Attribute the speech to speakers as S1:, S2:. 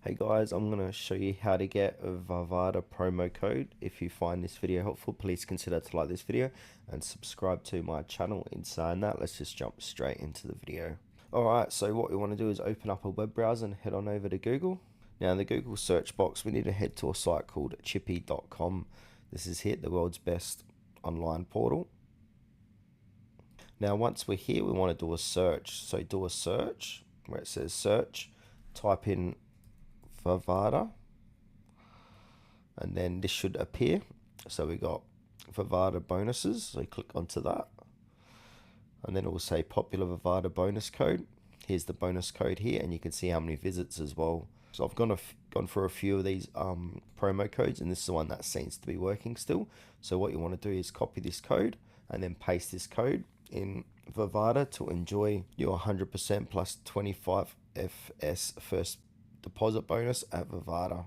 S1: Hey guys, I'm going to show you how to get a Vavada promo code. If you find this video helpful, please consider to like this video and subscribe to my channel. In saying that, let's just jump straight into the video. Alright, so what we want to do is open up a web browser and head on over to Google. Now in the Google search box, we need to head to a site called chippy.com. This is here, the world's best online portal. Now once we're here, we want to do a search. So do a search where it says search, type in Vavada, and then this should appear. So we got Vavada bonuses, so click onto that, and then it will say popular Vavada bonus code. Here's the bonus code here, and you can see how many visits as well. So I've gone through a few of these promo codes, and this is the one that seems to be working still. So what you want to do is copy this code and then paste this code in Vavada to enjoy your 100% plus 25 FS first deposit bonus at Vavada.